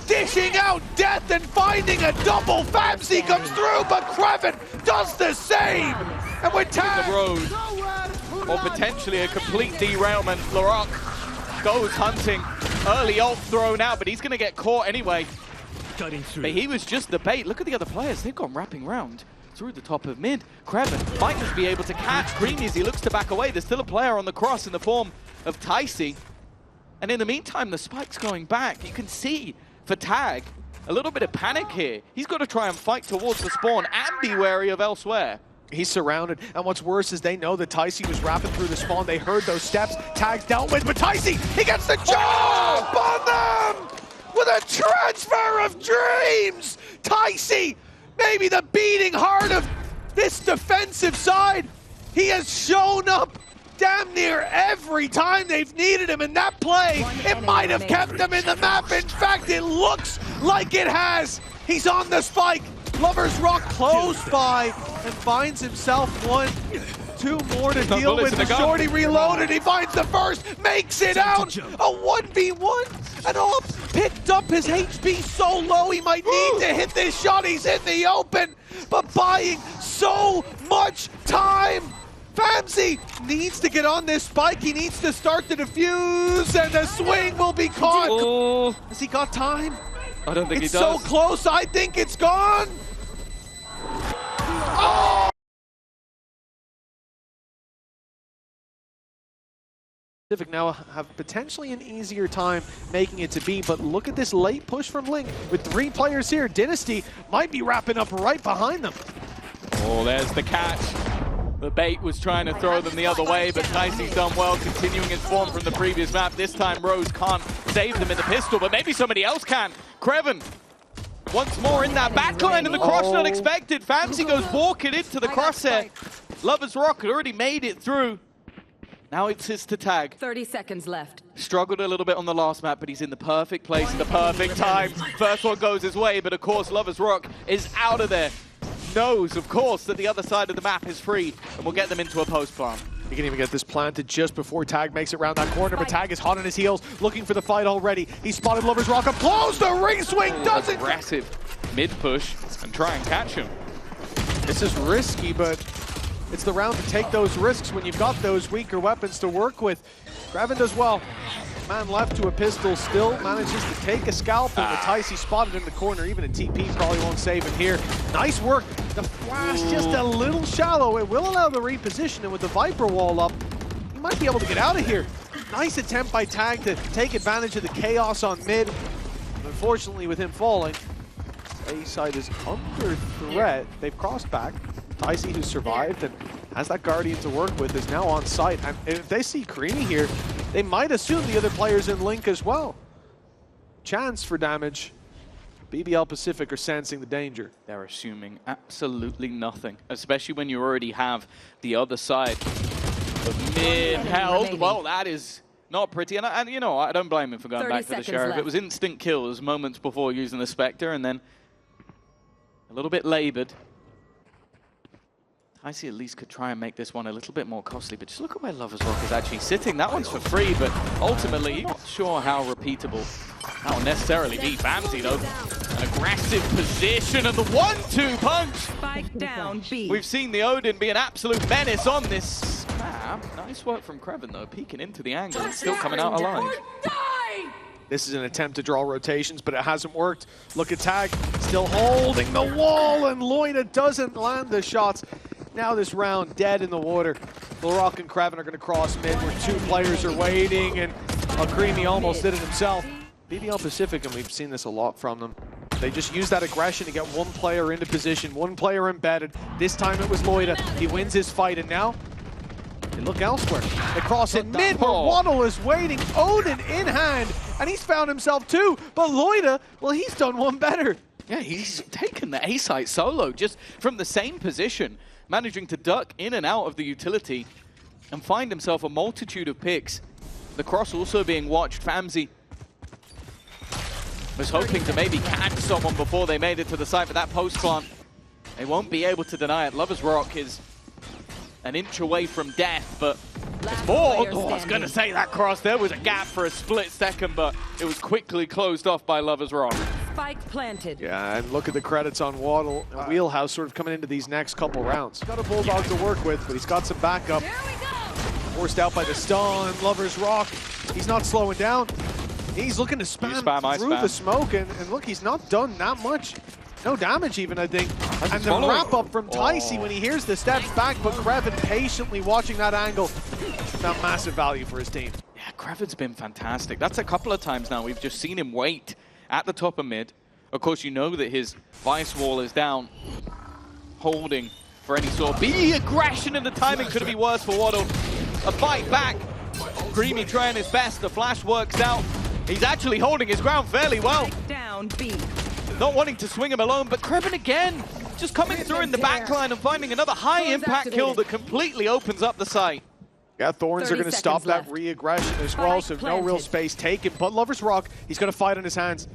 Dishing out death and finding a double. Famsii comes through, but Crewen does the same. And with tag, the road, or potentially a complete derailment. LaRock goes hunting. Early ult thrown out, but he's going to get caught anyway. But he was just the bait. Look at the other players. They've gone wrapping round through the top of mid. Crewen might just be able to catch Creamy as he looks to back away. There's still a player on the cross in the form of Ticey. And in the meantime, the spike's going back. You can see for Tag, a little bit of panic here. He's got to try and fight towards the spawn and be wary of elsewhere. He's surrounded, and what's worse is they know that Ticey was rapping through the spawn. They heard those steps. Tag's dealt with, but Ticey, he gets the jump on them with a transfer of dreams. Ticey, maybe the beating heart of this defensive side. He has shown up damn near every time they've needed him, and that play, it might have kept them in the map. In fact, it looks like it has. He's on the spike. Lover's Rock close by and finds himself 1, 2 more to deal with. The shorty reloaded. He finds the first, makes it out. A 1v1, and Op picked up his HP so low he might need to hit this shot. He's in the open, but buying so much time. Famsii needs to get on this spike. He needs to start the defuse, and the swing will be caught. Oh. Has he got time? I don't think he It's does. so close, I think it's gone. Oh! Pacific now have potentially an easier time making it to B, but look at this late push from Link. With 3 players here, DNSTY might be wrapping up right behind them. Oh, there's the catch. The bait was trying to throw them the other way, but Ticey's done well, continuing his form from the previous map. This time, Rose can't save them in the pistol, but maybe somebody else can. Crewen once more in that backline, and the cross not expected. Famsii goes walking into the crosshair. Lover's Rock had already made it through. Now it's his to Tag. 30 seconds left. Struggled a little bit on the last map, but he's in the perfect place at the perfect time. First one goes his way, but of course Lover's Rock is out of there. Knows, of course, that the other side of the map is free, and will get them into a post plant. He can even get this planted just before Tag makes it around that corner, but Tag is hot on his heels, looking for the fight already. He spotted Lover's Rock up close, the ring swing doesn't... Aggressive mid-push, and try and catch him. This is risky, but it's the round to take those risks when you've got those weaker weapons to work with. Crewen does well. Man left to a pistol, still manages to take a scalp, and the Ticey spotted in the corner. Even a TP probably won't save him here. Nice work. The flash just a little shallow. It will allow the reposition, and with the Viper wall up, he might be able to get out of here. Nice attempt by Tag to take advantage of the chaos on mid. Unfortunately, with him falling, A side is under threat. They've crossed back. Ticey, who survived and has that Guardian to work with, is now on site. And if they see Creamy here, they might assume the other players in Link as well. Chance for damage. BBL Pacific are sensing the danger. They're assuming absolutely nothing, especially when you already have the other side of mid held. Well, that is not pretty. And you know, I don't blame him for going back for the Sheriff. It was instant kills moments before using the Spectre, and then a little bit labored. Ticey at least could try and make this one a little bit more costly, but just look at where Lover's Rock is actually sitting. That one's for free, but ultimately, not sure how repeatable that will necessarily be. Famsii, though, an aggressive position, and the 1-2 punch. Spike down, B. We've seen the Odin be an absolute menace on this map. Nice work from Crewen, though, peeking into the angle and still coming out alive. This is an attempt to draw rotations, but it hasn't worked. Look at Tag, still holding the wall, and Loita doesn't land the shots. Now this round dead in the water. VALORANT and Crewen are going to cross mid where two players are waiting, and Creamy almost did it himself. BBL Pacific, and we've seen this a lot from them. They just use that aggression to get one player into position, one player embedded. This time it was Loita. He wins his fight, and now they look elsewhere. They cross it mid where Waddle is waiting, Odin in hand, and he's found himself two. But Loita, well, he's done one better. Yeah, he's taken the A site solo just from the same position, managing to duck in and out of the utility and find himself a multitude of picks. The cross also being watched. Famsii was hoping to maybe catch someone before they made it to the site, but that post plant, they won't be able to deny it. Lover's Rock is an inch away from death, but it's more. Oh, I was going to say that cross. There was a gap for a split second, but it was quickly closed off by Lover's Rock. Spike planted. Yeah, and look at the credits on Waddle. Wheelhouse sort of coming into these next couple rounds. Got a Bulldog to work with, but he's got some backup. Forced out by the stun. Lover's Rock, he's not slowing down. He's looking to spam through the smoke, and look, he's not done that much. No damage even, I think. And the wrap-up from Ticey when he hears the steps back, but Crewen patiently watching that angle. That massive value for his team. Yeah, Creven's been fantastic. That's a couple of times now. We've just seen him wait at the top of mid. Of course, you know that his Vice Wall is down, holding for any sort of aggression, and the timing couldn't be worse for Waddle. A fight back. Creamy trying his best. The flash works out. He's actually holding his ground fairly well. Down B. Not wanting to swing him alone, but Crewen again, just coming through in the backline and finding another high-impact kill that completely opens up the site. Yeah, Thorns are going to stop that re-aggression as well, so no real space taken. But Lover's Rock, he's got a fight on his hands.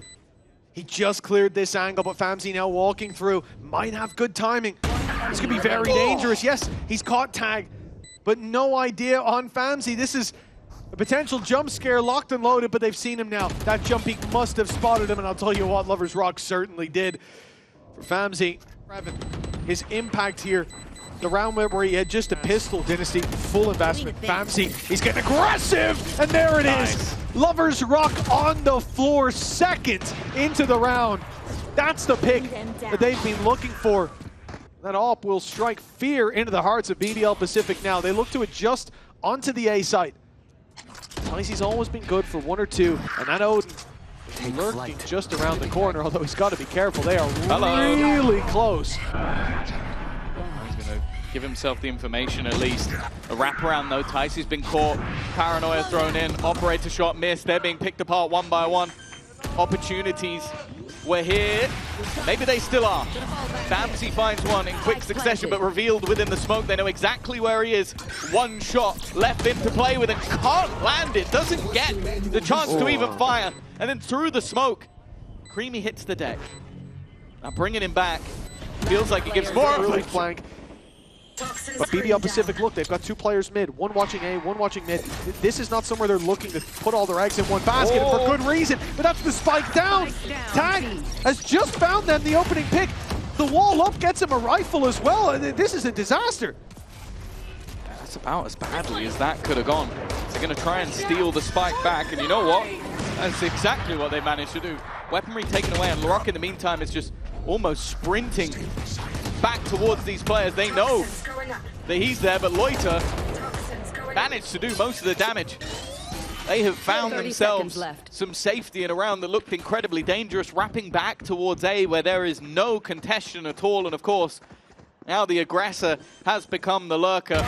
He just cleared this angle, but Famsii now walking through. Might have good timing. This could be very dangerous. Yes, he's caught tag, but no idea on Famsii. This is a potential jump scare, locked and loaded, but they've seen him now. That jump peak must have spotted him, and I'll tell you what, Lover's Rock certainly did. For Famsii, his impact here, the round where he had just a pistol, DNSTY, full investment. Famsii, he's getting aggressive, and there it is. Lover's Rock on the floor, second into the round. That's the pick that they've been looking for. That AWP will strike fear into the hearts of BBL Pacific now. They look to adjust onto the A site. Ticey's always been good for one or two, and that Odin is lurking just around the corner, although he's got to be careful. They are really close. He's going to give himself the information at least. A wraparound though, Ticey's been caught. Paranoia thrown in, operator shot missed. They're being picked apart one by one. Opportunities were here. Maybe they still are. Famsii finds one in quick succession, but revealed within the smoke. They know exactly where he is. One shot left in to play with and can't land it. Doesn't get the chance to even fire. And then through the smoke, Creamy hits the deck. Now bringing him back. Feels like it gives more early flank. But BBL Pacific, look, they've got two players mid, one watching A, one watching mid. This is not somewhere they're looking to put all their eggs in one basket, and for good reason, but that's the spike down. Tag has just found them the opening pick. The wall up gets him a rifle as well. This is a disaster. That's about as badly as that could have gone. They're going to try and steal the spike back, and you know what? That's exactly what they managed to do. Weaponry taken away, and LaRock in the meantime is just almost sprinting back towards these players. They know that he's there, but Loita managed to do most of the damage. They have found themselves some safety in a round that looked incredibly dangerous, wrapping back towards A where there is no contention at all. And of course, now the aggressor has become the lurker.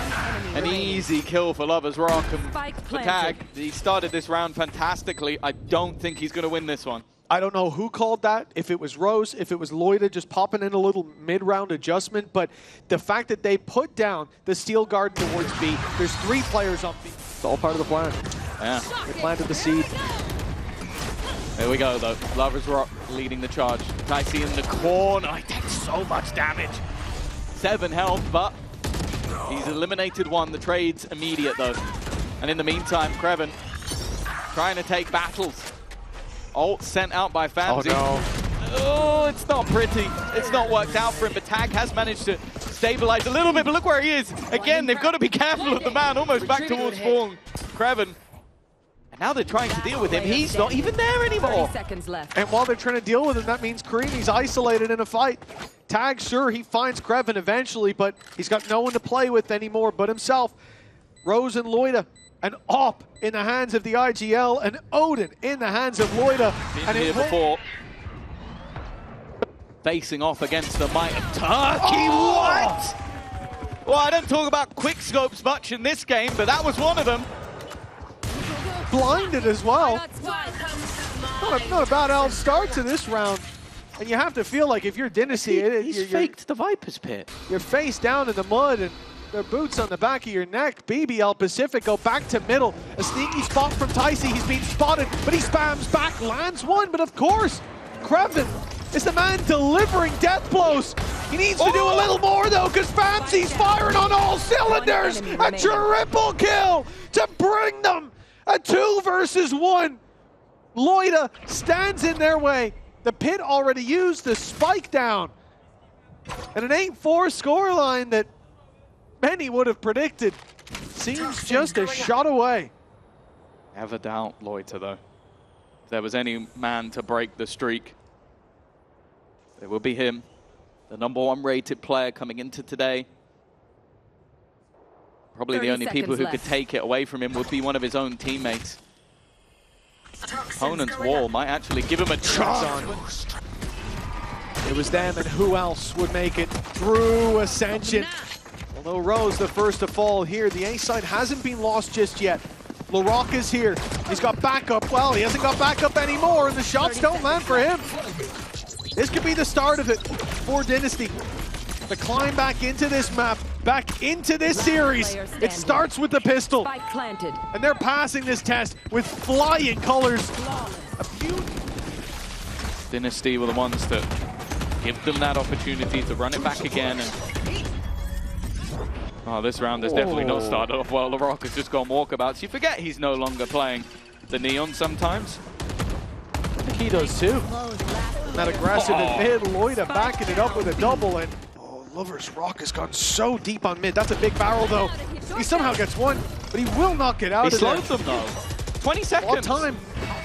An easy kill for Lover's Rock. And for Tag, he started this round fantastically. I don't think he's going to win this one. I don't know who called that, if it was Rose, if it was Loita just popping in a little mid-round adjustment, but the fact that they put down the steel guard towards B, there's three players on B. It's all part of the plan. Yeah. They planted the seed. There we go, though. Lover's Rock leading the charge. Ticey in the corner. He takes so much damage. 7 health, but he's eliminated one. The trade's immediate, though. And in the meantime, Crewen trying to take battles. Ult sent out by Famsii. Oh, no. Oh, it's not pretty. It's not worked out for him, but Tag has managed to stabilize a little bit, but look where he is. Again, they've got to be careful of the man, almost back towards Fawn. Crewen And now they're trying to deal with him. He's not even there anymore. 30 seconds left. And while they're trying to deal with him, that means Creamy's isolated in a fight. Tag, sure, he finds Crewen eventually, but he's got no one to play with anymore but himself. Rose and Loita, an op in the hands of the IGL, and Odin in the hands of Loita. Been here before. Facing off against the might of Turkey. Oh! What? Well, I don't talk about quick scopes much in this game, but that was one of them. Blinded as well. Not a bad out start to this round. And you have to feel like if you're Dynasty, He's faked the Viper's Pit. You're face down in the mud and their boots on the back of your neck. BBL Pacific go back to middle. A sneaky spot from Ticey. He's being spotted, but he spams back, lands one. But of course, Crewen is the man delivering death blows. He needs to do a little more though, because Famsii's firing on all cylinders. A triple kill to bring them a 2 versus 1. Loita stands in their way. The pit already used the spike down. And an 8-4 scoreline that many would have predicted seems just a shot away. Never doubt Loita though. If there was any man to break the streak, it would be him. The #1 rated player coming into today. Probably the only people who could take it away from him would be one of his own teammates. Opponent's wall might actually give him a chance. It was them, and who else would make it through Ascension? Although Rose the first to fall here, the A side hasn't been lost just yet. LaRock is here. He's got backup. Well, he hasn't got backup anymore, and the shots don't land for him. This could be the start of it for Dynasty. The climb back into this map, back into this series. It starts with the pistol. Spike planted. And they're passing this test with flying colors. Dynasty were the ones that give them that opportunity to run it back again. And oh, this round has definitely not started off well. LaRock has just gone walkabouts. You forget he's no longer playing the Neon sometimes. I think he does too. That aggressive in mid, Loita backing it up with a double, and Lover's Rock has gone so deep on mid. That's a big barrel though. He somehow gets one, but he will not get out of there. He slowed them though. 20 seconds. What time?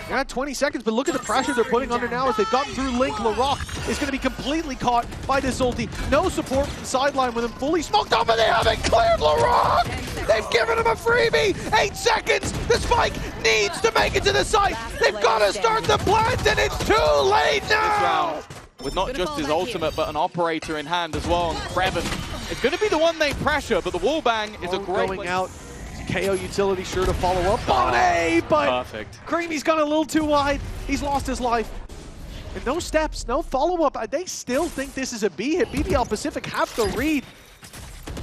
Yeah, 20 seconds, but look at the pressure they're putting under now as they've gotten through Link. LaRock is going to be completely caught by this ulti. No support from the sideline with him fully smoked up, and they haven't cleared LaRock! They've given him a freebie! 8 seconds! The spike needs to make it to the site! They've got to start the plant, and it's too late now! With not just his ultimate, but an operator in hand as well, and Crewen. It's going to be the one they pressure, but the wall bang is a great going out. KO utility sure to follow up on A, but perfect. Creamy's gone a little too wide. He's lost his life. And no steps, no follow-up. They still think this is a B hit. BBL Pacific have to read.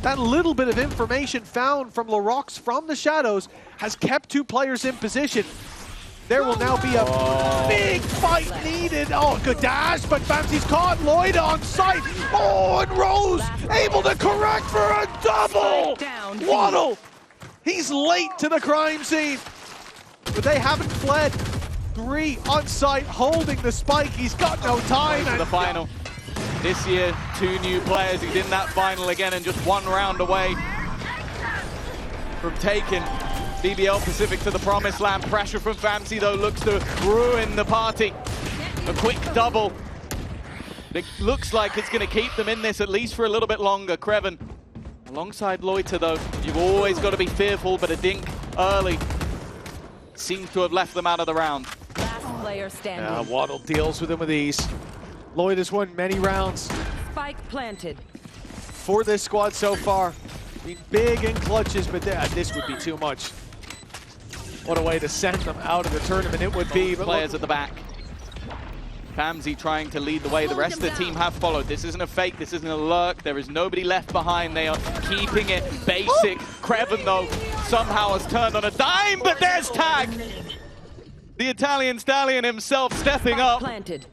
That little bit of information found from LaRock's from the shadows has kept 2 players in position. There will now be a big fight needed. Oh, good dash, but Famsii's caught. Loita on site. Oh, and Rose able to correct for a double. Waddle. He's late to the crime scene, but they haven't fled. 3 on site, holding the spike. He's got no time. To the final. This year, 2 new players. He's in that final again and just 1 round away from taking BBL Pacific to the promised land. Pressure from Famsii though looks to ruin the party. A quick double. It looks like it's going to keep them in this at least for a little bit longer. Crewen alongside Loita though, you've always got to be fearful, but a dink early seems to have left them out of the round. Last player standing. Waddle deals with him with ease. Loita's won many rounds. Spike planted. For this squad so far. Been big in clutches, but this would be too much. What a way to send them out of the tournament it would be. But players at the back. Famsii trying to lead the way. The rest of the team have followed. This isn't a fake. This isn't a lurk. There is nobody left behind. They are keeping it basic. Crewen, though, somehow has turned on a dime, but there's Tag. The Italian stallion himself stepping up. Planted.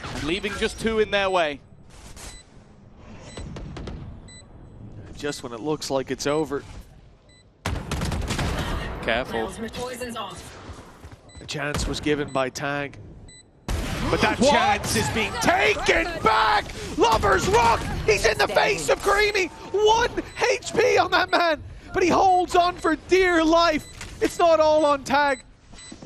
And leaving just 2 in their way. Just when it looks like it's over. Careful. The chance was given by Tag. But that chance is being taken back! Lover's Rock! He's in the face of Creamy! 1 HP on that man! But he holds on for dear life! It's not all on Tag.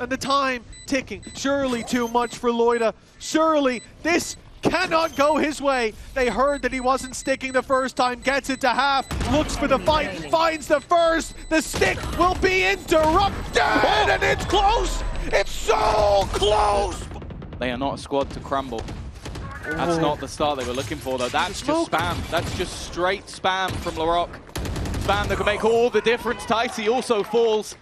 And the time ticking. Surely too much for Loita. Surely this cannot go his way. They heard that he wasn't sticking the first time. Gets it to half. Looks for the fight. Finds the first. The stick will be interrupted. And it's close. It's so close. They are not a squad to crumble. That's not the start they were looking for, though. That's just spam. That's just straight spam from Larocque. Spam that can make all the difference. Ticey also falls.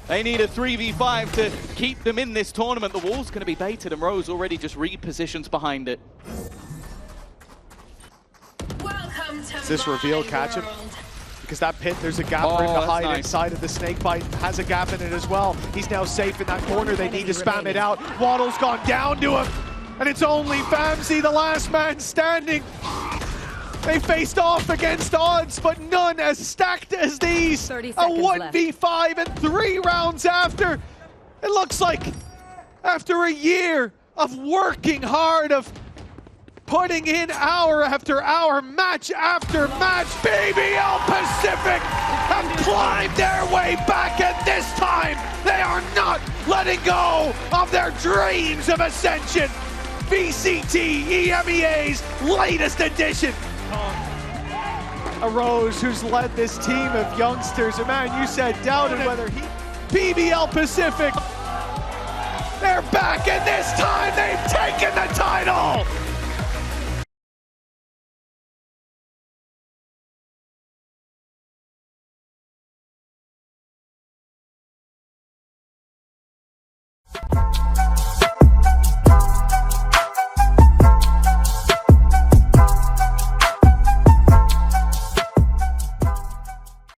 They need a 3v5 to keep them in this tournament. The wall's going to be baited, and Rose already just repositions behind it. Does this reveal catch him? Because that pit, there's a gap for him to hide inside of the snakebite. Has a gap in it as well. He's now safe in that corner. They need to spam it out. Waddle's gone down to him. And it's only Famsii, the last man standing. They faced off against odds, but none as stacked as these. 30 a seconds 1v5 and 3 rounds after. It looks like after a year of working hard, of putting in hour after hour, match after match, BBL Pacific have climbed their way back, and this time they are not letting go of their dreams of Ascension. VCT EMEA's latest edition. A Rose who's led this team of youngsters. And man, you said doubted whether he... BBL Pacific. They're back, and this time they've taken the title.